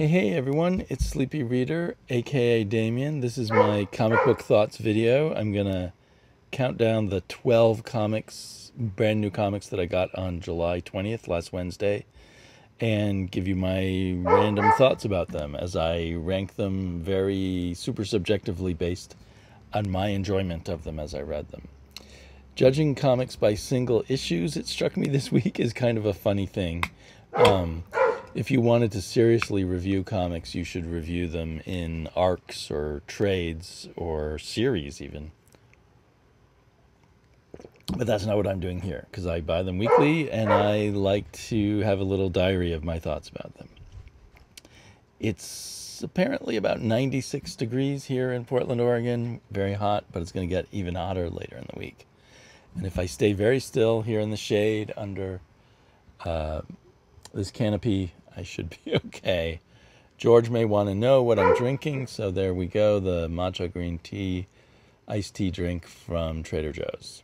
Hey everyone, it's Sleepy Reader, aka Damien. This is my comic book thoughts video. I'm gonna count down the 12 comics, brand new comics that I got on July 20th, last Wednesday, and give you my random thoughts about them as I rank them very super subjectively based on my enjoyment of them as I read them. Judging comics by single issues, it struck me this week, is kind of a funny thing. If you wanted to seriously review comics, you should review them in arcs or trades or series even. But that's not what I'm doing here, because I buy them weekly and I like to have a little diary of my thoughts about them. It's apparently about 96 degrees here in Portland, Oregon. Very hot, but it's going to get even hotter later in the week. And if I stay very still here in the shade under this canopy, I should be okay. George may want to know what I'm drinking, so there we go. The matcha green tea, iced tea drink from Trader Joe's.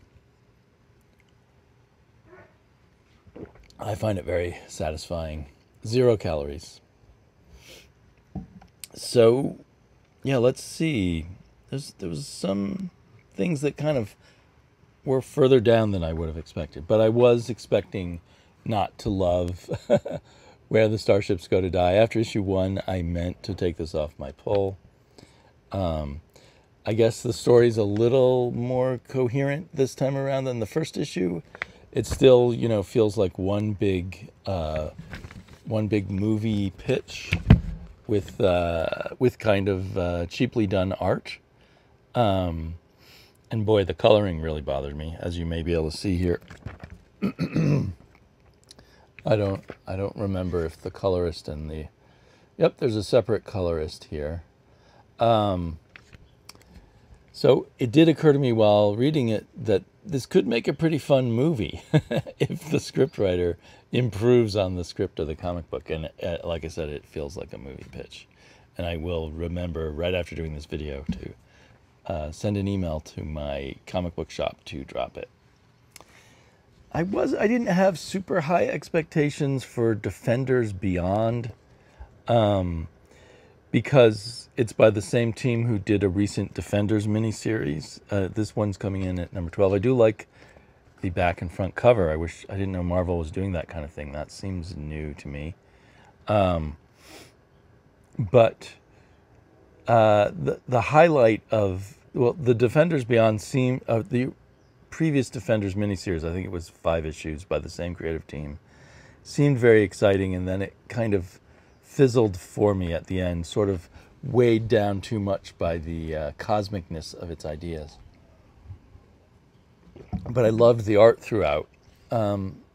I find it very satisfying. 0 calories. So, yeah, let's see. There was some things that kind of were further down than I would have expected, but I was expecting not to love Where the Starships Go to Die. After issue 1, I meant to take this off my pull. I guess the story's a little more coherent this time around than the first issue. It still, feels like one big movie pitch with kind of cheaply done art. And boy, the coloring really bothered me, as you may be able to see here. I don't remember if the colorist and the... Yep, there's a separate colorist here. So it did occur to me while reading it that this could make a pretty fun movie if the scriptwriter improves on the script of the comic book. And like I said, it feels like a movie pitch. And I will remember right after doing this video to send an email to my comic book shop to drop it. I didn't have super high expectations for Defenders Beyond, because it's by the same team who did a recent Defenders miniseries. This one's coming in at number 12. I do like the back and front cover. I didn't know Marvel was doing that kind of thing. That seems new to me. But the highlight of, the Defenders Beyond the previous Defenders miniseries, I think it was 5 issues by the same creative team, seemed very exciting, and then it kind of fizzled for me at the end, sort of weighed down too much by the cosmicness of its ideas. But I loved the art throughout. There's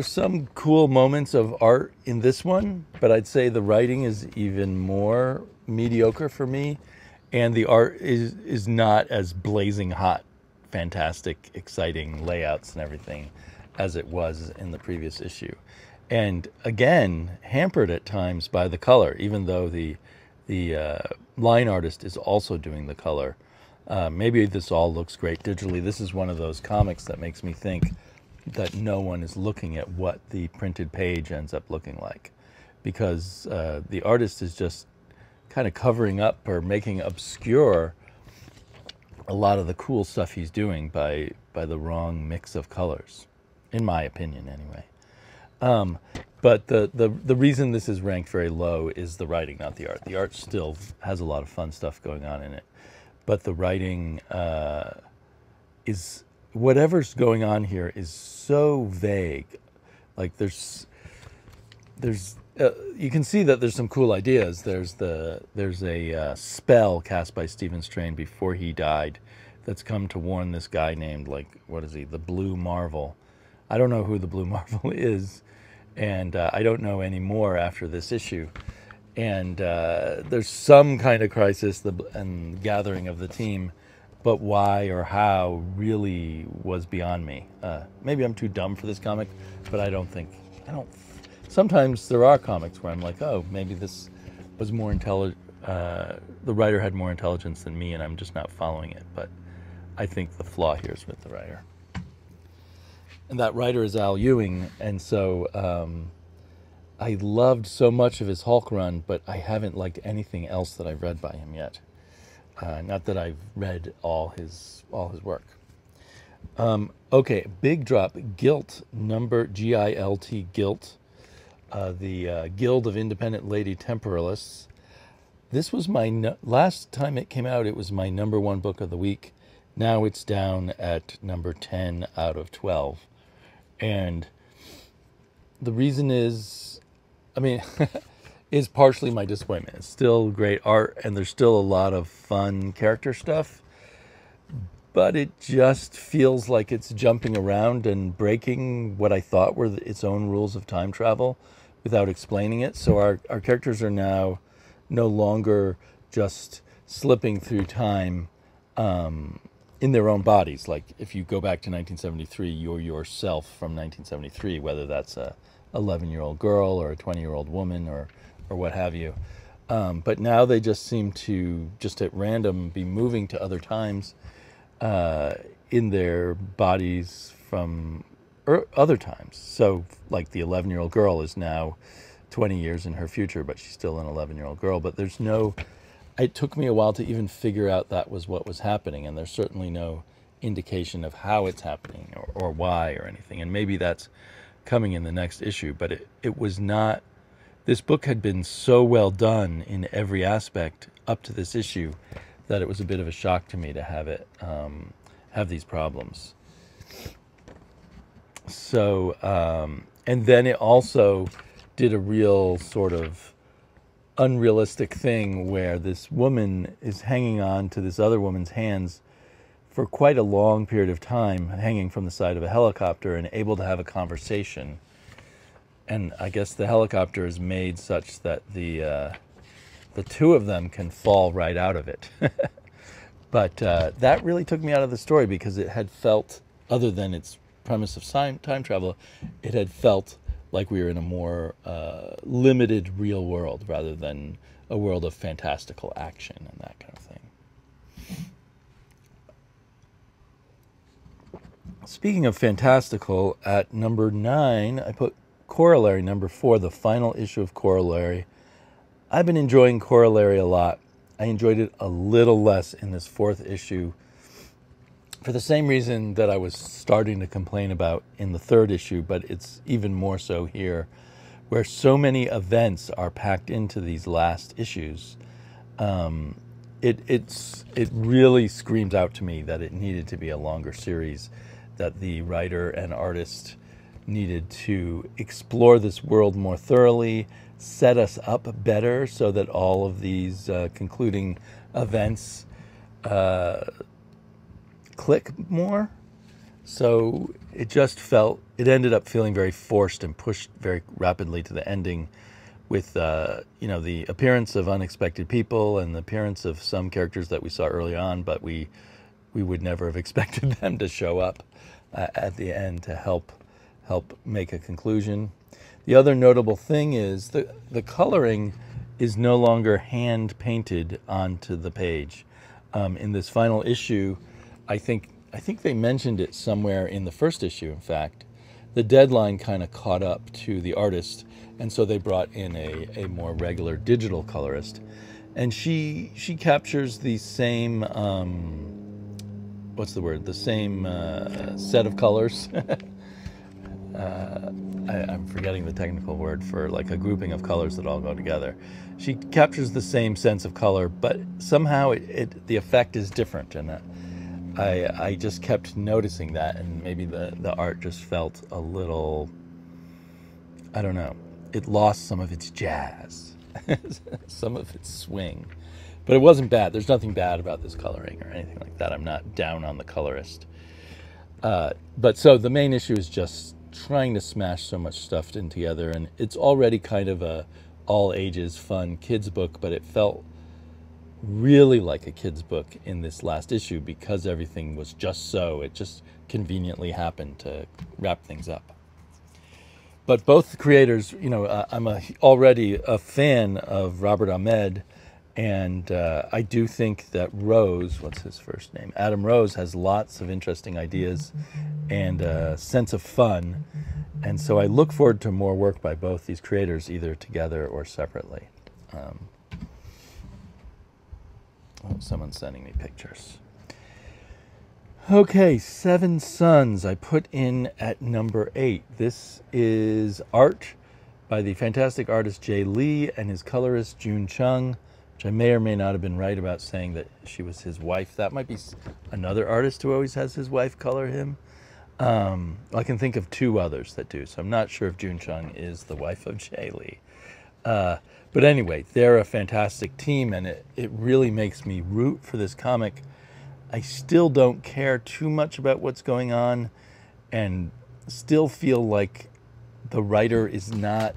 some cool moments of art in this one, but I'd say the writing is even more mediocre for me. And the art is not as blazing hot, fantastic, exciting layouts and everything as it was in the previous issue. And again, hampered at times by the color, even though the line artist is also doing the color. Maybe this all looks great digitally. This is one of those comics that makes me think that no one is looking at what the printed page ends up looking like, because the artist is just kind of covering up or making obscure a lot of the cool stuff he's doing by the wrong mix of colors, in my opinion anyway. But the reason this is ranked very low is the writing, not the art. The art still has a lot of fun stuff going on in it, but the writing is, whatever's going on here is so vague. Like you can see that there's some cool ideas. There's a spell cast by Stephen Strain before he died that's come to warn this guy named, what is he, the Blue Marvel. I don't know who the Blue Marvel is, and I don't know any more after this issue. And there's some kind of crisis and gathering of the team, but why or how really was beyond me. Maybe I'm too dumb for this comic, but I don't. Sometimes there are comics where I'm like, oh, maybe this was more intelligent. The writer had more intelligence than me, and I'm just not following it. But I think the flaw here is with the writer. And that writer is Al Ewing, and so I loved so much of his Hulk run, but I haven't liked anything else that I've read by him yet. Not that I've read all his work. Okay, big drop. Gilt number GILT Gilt, the Guild of Independent Lady Temporalists. This was my last time it came out. It was my #1 book of the week. Now it's down at number 10 out of 12, and the reason is, I mean, is partially my disappointment. It's still great art, and there's still a lot of fun character stuff, but it just feels like it's jumping around and breaking what I thought were its own rules of time travel without explaining it. So our characters are now no longer just slipping through time in their own bodies. Like if you go back to 1973, you're yourself from 1973, whether that's a 11-year-old girl or a 20-year-old woman or what have you. But now they just seem to, just at random, be moving to other times in their bodies from other times. So like the 11-year-old girl is now 20 years in her future, but she's still an 11-year-old girl. But there's no, it took me a while to even figure out that was what was happening, and there's certainly no indication of how it's happening or why or anything. And maybe that's coming in the next issue, but it was not, this book had been so well done in every aspect up to this issue that it was a bit of a shock to me to have it have these problems. So, and then it also did a real sort of unrealistic thing where this woman is hanging on to this other woman's hands for quite a long period of time, hanging from the side of a helicopter and able to have a conversation. And I guess the helicopter is made such that the two of them can fall right out of it. But that really took me out of the story, because it had felt, other than its premise of time travel, it had felt like we were in a more limited real world rather than a world of fantastical action and that kind of thing. Speaking of fantastical, at number 9, I put Corollary #4, the final issue of Corollary. I've been enjoying Corollary a lot. I enjoyed it a little less in this 4th issue for the same reason that I was starting to complain about in the 3rd issue, but it's even more so here, where so many events are packed into these last issues. It really screams out to me that it needed to be a longer series, that the writer and artist needed to explore this world more thoroughly, set us up better so that all of these concluding events click more. So it just felt, it ended up feeling very forced and pushed very rapidly to the ending, with the appearance of unexpected people and the appearance of some characters that we saw early on, but we would never have expected them to show up at the end to help make a conclusion. The other notable thing is the coloring is no longer hand painted onto the page. In this final issue, I think they mentioned it somewhere in the 1st issue, in fact. The deadline kind of caught up to the artist, and so they brought in a more regular digital colorist. And she captures the same, what's the word? The same set of colors. I'm forgetting the technical word for like a grouping of colors that all go together. She captures the same sense of color, but somehow the effect is different, and I just kept noticing that, and maybe the art just felt a little, I don't know, it lost some of its jazz, some of its swing. But it wasn't bad. There's nothing bad about this coloring or anything like that. I'm not down on the colorist. But so the main issue is just trying to smash so much stuff in together, and it's already kind of a all ages fun kids book, but it felt really like a kid's book in this last issue because everything was just so, it just conveniently happened to wrap things up. But both the creators, I'm already a fan of Robert Ahmed, And I do think that Rose, what's his first name? Adam Rose has lots of interesting ideas and a sense of fun. And so I look forward to more work by both these creators, either together or separately. Someone's sending me pictures. Okay, Seven Sons I put in at number 8. This is art by the fantastic artist Jay Lee and his colorist June Chung, which I may or may not have been right about saying that she was his wife. That might be another artist who always has his wife color him. I can think of 2 others that do, so I'm not sure if June Chung is the wife of Jay Lee. But anyway, they're a fantastic team, and it really makes me root for this comic. I still don't care too much about what's going on, and still feel like the writer is not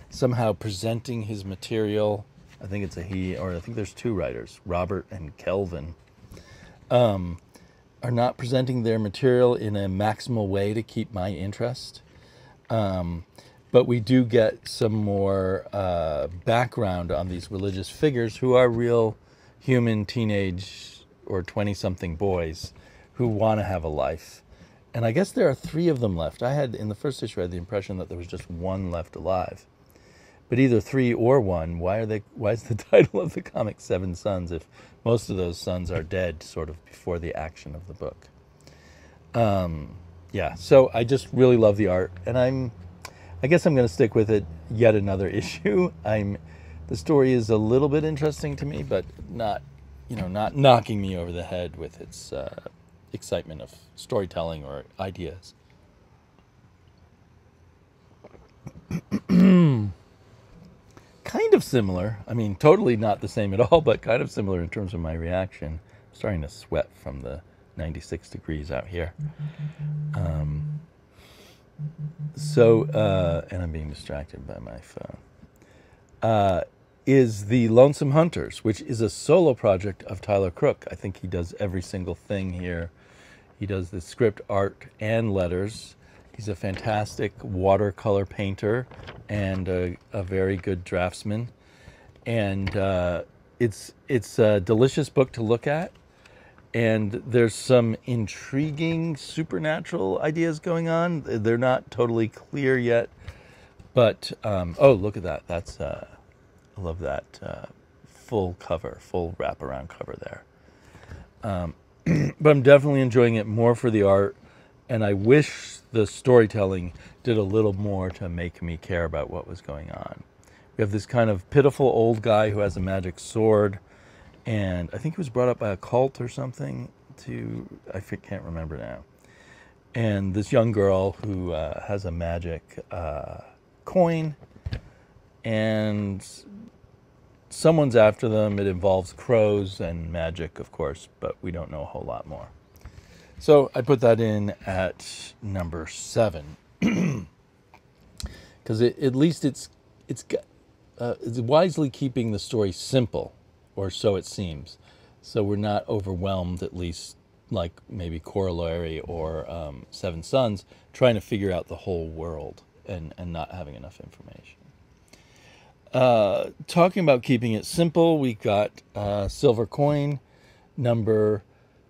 somehow presenting his material. I think it's a he, or I think there's 2 writers, Robert and Kelvin, are not presenting their material in a maximal way to keep my interest. But we do get some more background on these religious figures who are real human teenage or 20-something boys who want to have a life. And I guess there are 3 of them left. I had, in the first issue, I had the impression that there was just 1 left alive. But either 3 or 1, why is the title of the comic Seven Sons if most of those sons are dead sort of before the action of the book? Yeah, so I just really love the art, and I guess I'm going to stick with it yet another issue. The story is a little bit interesting to me, but not knocking me over the head with its excitement of storytelling or ideas. Kind of similar. I mean, totally not the same at all, but kind of similar in terms of my reaction. I'm starting to sweat from the 96 degrees out here. And I'm being distracted by my phone. Is The Lonesome Hunters, which is a solo project of Tyler Crook. I think he does every single thing here. He does the script, art, and letters. He's a fantastic watercolor painter and a very good draftsman. And it's a delicious book to look at. And there's some intriguing supernatural ideas going on. They're not totally clear yet. But, oh, look at that. I love that full wraparound cover there. But I'm definitely enjoying it more for the art. And I wish the storytelling did a little more to make me care about what was going on. We have this kind of pitiful old guy who has a magic sword. And I think he was brought up by a cult or something I can't remember now. And this young girl who has a magic coin. And someone's after them. It involves crows and magic, of course, but we don't know a whole lot more. So I put that in at number 7. Because at least it's wisely keeping the story simple, or so it seems. So we're not overwhelmed, at least like maybe Corollary or Seven Sons, trying to figure out the whole world and not having enough information. Talking about keeping it simple, we got Silver Coin, number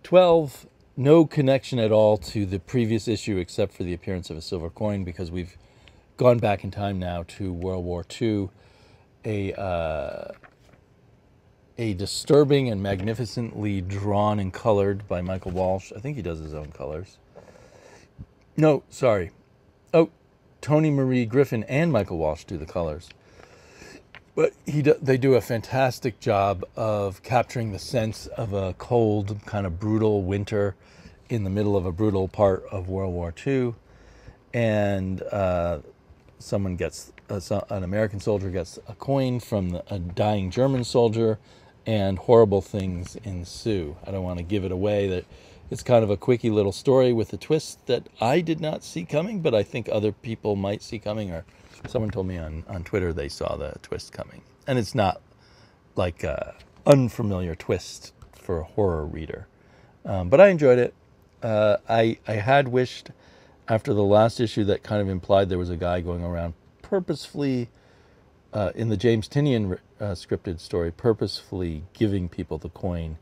12. No connection at all to the previous issue except for the appearance of a silver coin, because we've gone back in time now to World War II. A disturbing and magnificently drawn and colored by Michael Walsh. I think he does his own colors. No, sorry. Oh, Tony Marie Griffin and Michael Walsh do the colors. But they do a fantastic job of capturing the sense of a cold, kind of brutal winter in the middle of a brutal part of World War II. And someone gets, an American soldier gets a coin from a dying German soldier, and horrible things ensue. I don't want to give it away. That it's kind of a quickie little story with a twist that I did not see coming, but I think other people might see coming, or someone told me on Twitter they saw the twist coming. And it's not like an unfamiliar twist for a horror reader. But I enjoyed it. I had wished after the last issue that kind of implied there was a guy going around purposefully in the James Tinian scripted story, purposefully giving people the coin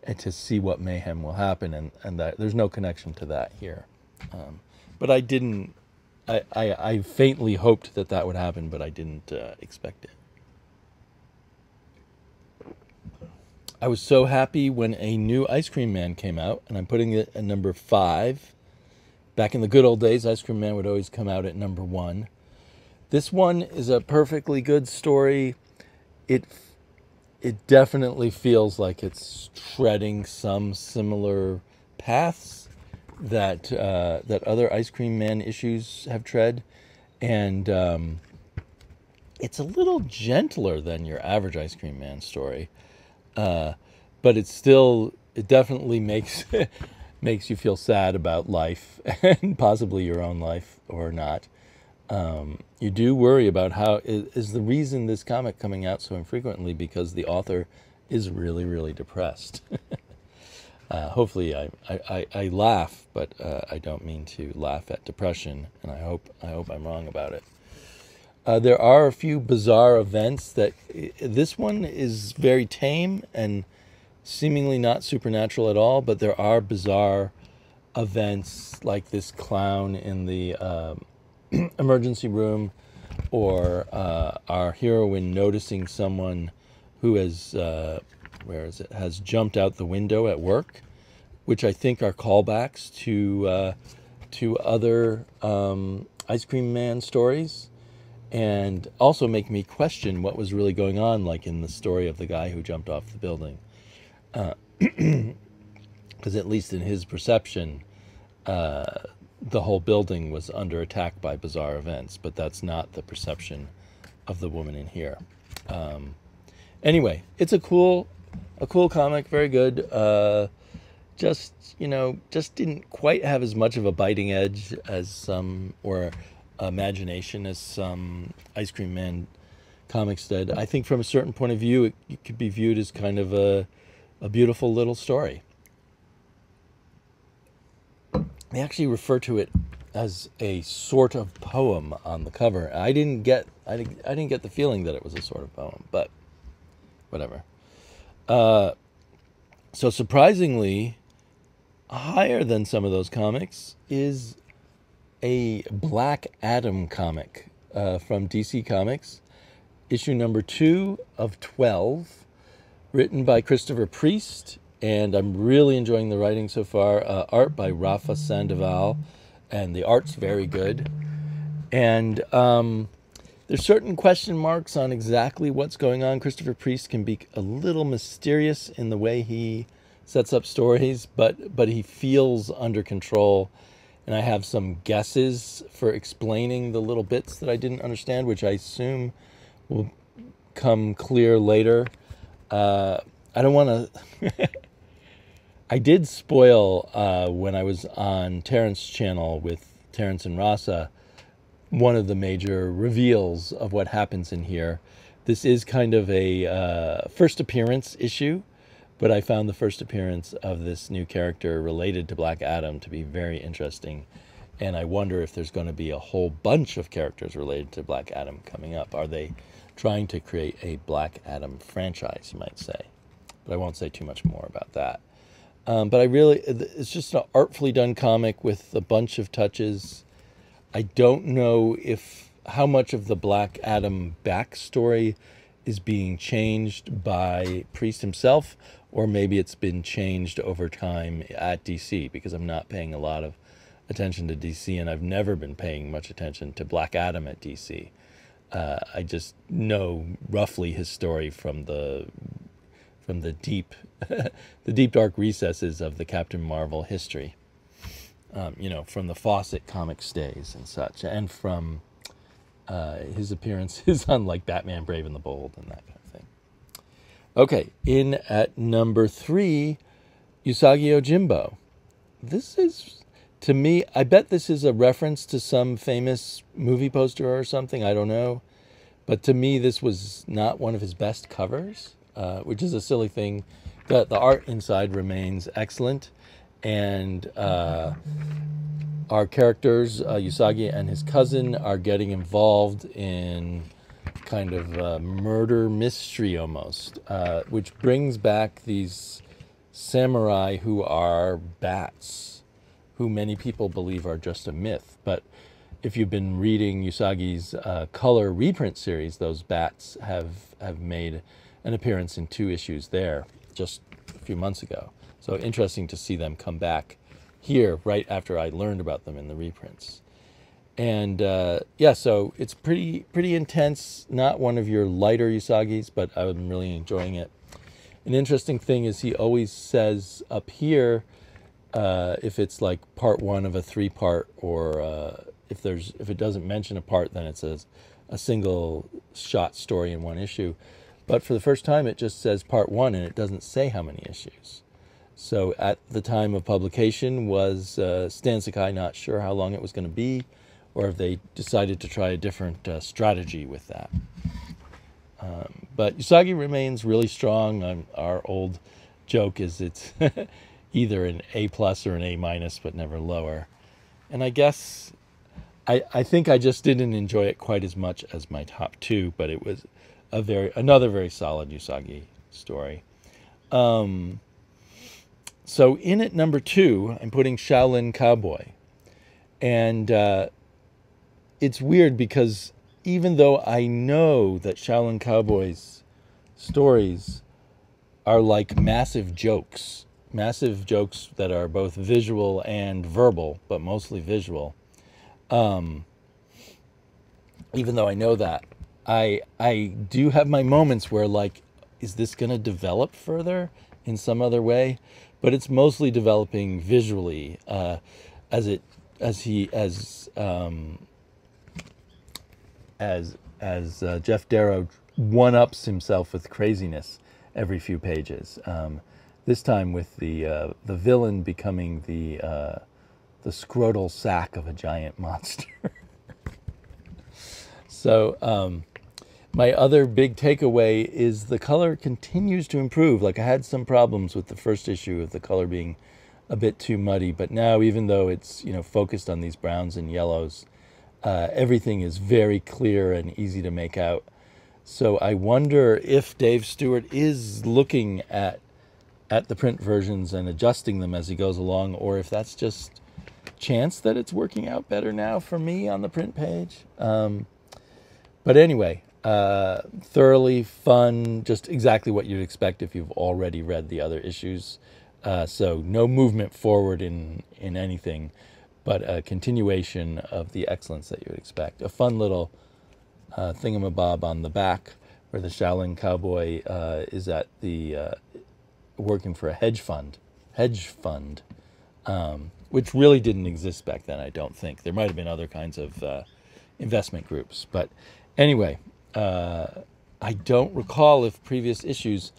and to see what mayhem will happen, and that there's no connection to that here. But I didn't. I faintly hoped that that would happen, but I didn't expect it. I was so happy when a new Ice Cream Man came out, and I'm putting it at number 5. Back in the good old days, Ice Cream Man would always come out at number 1. This one is a perfectly good story. It definitely feels like it's treading some similar paths that that other Ice Cream Man issues have tread, and it's a little gentler than your average Ice Cream Man story. But it definitely makes makes you feel sad about life and possibly your own life or not. You do worry about how is the reason this comic coming out so infrequently because the author is really, really depressed. Hopefully I laugh, but I don't mean to laugh at depression, and I hope I'm wrong about it. There are a few bizarre events that this one is very tame and seemingly not supernatural at all, but there are bizarre events like this clown in the emergency room, or our heroine noticing someone who has has jumped out the window at work, which I think are callbacks to other Ice Cream Man stories, and also make me question what was really going on, like in the story of the guy who jumped off the building. Because at least in his perception, the whole building was under attack by bizarre events, but that's not the perception of the woman in here. Anyway, it's a cool comic, very good. Just didn't quite have as much of a biting edge as some, or imagination as some Ice Cream Man comics did. I think from a certain point of view, it could be viewed as kind of a beautiful little story. They actually refer to it as a sort of poem on the cover. I didn't get the feeling that it was a sort of poem, but whatever. So surprisingly, higher than some of those comics is a Black Adam comic from DC Comics, issue number 2 of 12, written by Christopher Priest, and I'm really enjoying the writing so far. Art by Rafa Sandoval, and the art's very good. And there's certain question marks on exactly what's going on. Christopher Priest can be a little mysterious in the way he sets up stories, but he feels under control. And I have some guesses for explaining the little bits that I didn't understand, which I assume will come clear later. I don't want to... I did spoil when I was on Terrence's channel with Terrence and Rasa one of the major reveals of what happens in here. This is kind of a first appearance issue, but I found the first appearance of this new character related to Black Adam to be very interesting. And I wonder if there's going to be a whole bunch of characters related to Black Adam coming up. Are they trying to create a Black Adam franchise, you might say? But I won't say too much more about that. But it's just an artfully done comic with a bunch of touches. I don't know how much of the Black Adam backstory is being changed by Priest himself, or maybe it's been changed over time at DC, because I'm not paying a lot of attention to DC, and I've never been paying much attention to Black Adam at DC. I just know roughly his story from the deep the deep dark recesses of the Captain Marvel history, from the Fawcett Comics days and such, and from his appearances on like Batman Brave and the Bold and that kind of thing. Okay, in at number 3, Usagi Yojimbo. This is, to me, I bet this is a reference to some famous movie poster or something, I don't know, but to me this was not one of his best covers. Which is a silly thing. The art inside remains excellent, and our characters, Usagi and his cousin, are getting involved in kind of murder mystery almost, which brings back these samurai who are bats, who many people believe are just a myth. But if you've been reading Usagi's color reprint series, those bats have made an appearance in 2 issues there just a few months ago. So interesting to see them come back here right after I learned about them in the reprints. And yeah, so it's pretty intense. Not one of your lighter Usagis, but I'm really enjoying it. An interesting thing is he always says up here, if it's like part 1 of a 3-part, or if it doesn't mention a part, then it says a single shot story in 1 issue. But for the first time, it just says part 1, and it doesn't say how many issues. So at the time of publication, was Stan Sakai not sure how long it was going to be, or if they decided to try a different strategy with that. But Usagi remains really strong. Our old joke is it's either an A+ or an A-, but never lower. And I guess I think I just didn't enjoy it quite as much as my top 2, but it was another very solid Usagi story. So in at number 2, I'm putting Shaolin Cowboy. And it's weird because even though I know that Shaolin Cowboy's stories are like massive jokes that are both visual and verbal, but mostly visual, even though I know that, I do have my moments where, like, is this going to develop further in some other way? But it's mostly developing visually, as Jeff Darrow one-ups himself with craziness every few pages. This time with the villain becoming the scrotal sack of a giant monster. So my other big takeaway is the color continues to improve. Like, I had some problems with the first issue of the color being a bit too muddy, but now, even though it's, you know, focused on these browns and yellows, everything is very clear and easy to make out. So I wonder if Dave Stewart is looking at the print versions and adjusting them as he goes along, or if that's just chance that it's working out better now for me on the print page. But anyway, thoroughly fun, just exactly what you'd expect if you've already read the other issues. So no movement forward in anything, but a continuation of the excellence that you would expect. A fun little thingamabob on the back where the Shaolin Cowboy is at the working for a hedge fund, which really didn't exist back then, I don't think. There might have been other kinds of investment groups. But anyway, I don't recall if previous issues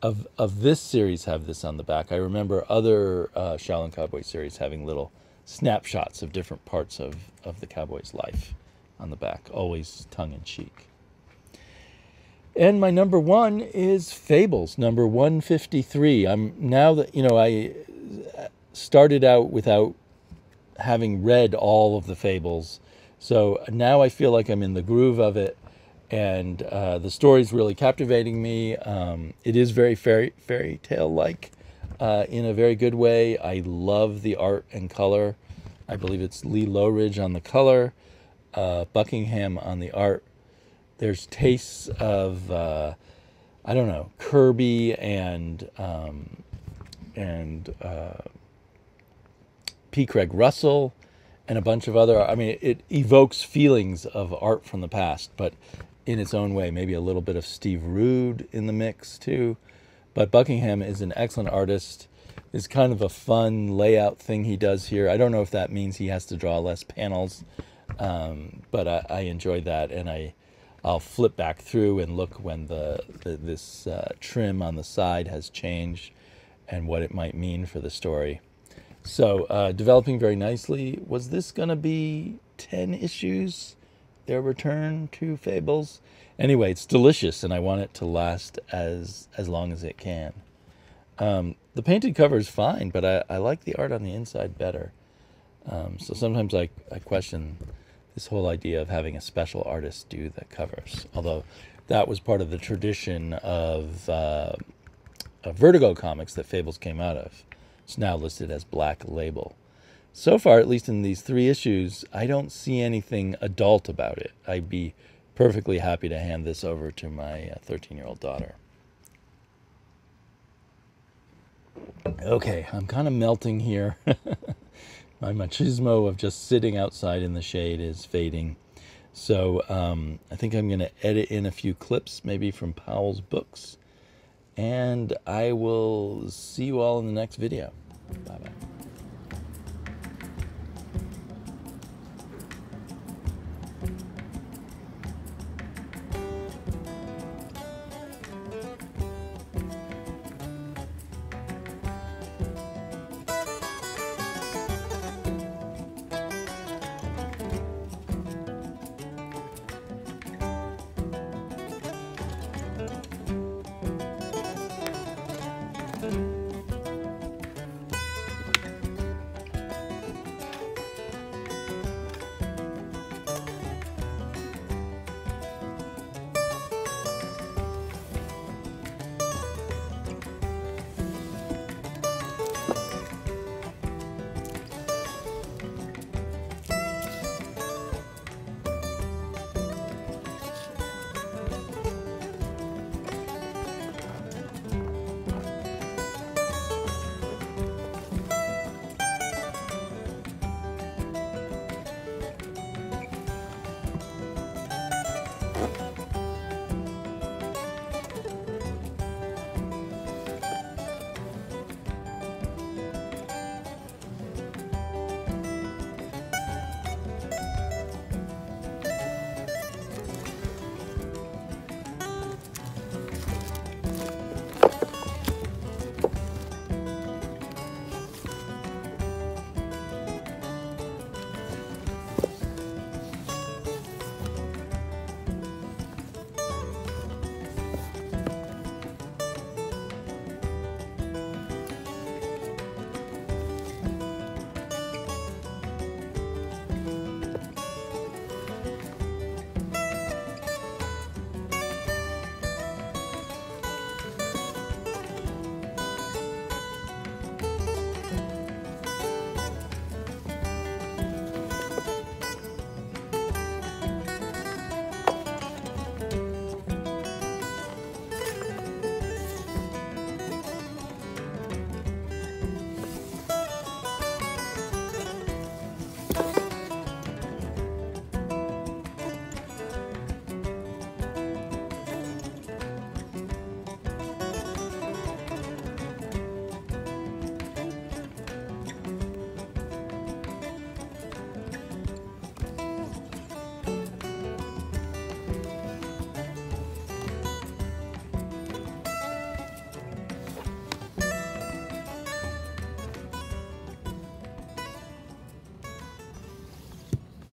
of this series have this on the back. I remember other Shaolin Cowboy series having little snapshots of different parts of the cowboy's life on the back, always tongue-in-cheek. And my number 1 is Fables, number 153. Now that, you know, I started out without having read all of the Fables, so now I feel like I'm in the groove of it, and the story's really captivating me. It is very fairy tale-like in a very good way. I love the art and color. I believe it's Lee Lowridge on the color, Buckingham on the art. There's tastes of, I don't know, Kirby and P. Craig Russell and a bunch of other, I mean, it evokes feelings of art from the past, but in its own way, maybe a little bit of Steve Rude in the mix too. But Buckingham is an excellent artist. It's kind of a fun layout thing he does here. I don't know if that means he has to draw less panels, but I enjoy that, and I'll flip back through and look when this trim on the side has changed and what it might mean for the story. So developing very nicely. Was this going to be 10 issues, their return to Fables? Anyway, it's delicious, and I want it to last as long as it can. The painted cover is fine, but I like the art on the inside better. So sometimes I question this whole idea of having a special artist do the covers. Although that was part of the tradition of Vertigo comics that Fables came out of. It's now listed as Black Label. So far, at least in these 3 issues, I don't see anything adult about it. I'd be perfectly happy to hand this over to my 13-year-old daughter. Okay, I'm kind of melting here. My machismo of just sitting outside in the shade is fading. So I think I'm going to edit in a few clips, maybe from Powell's books. And I will see you all in the next video. Bye-bye.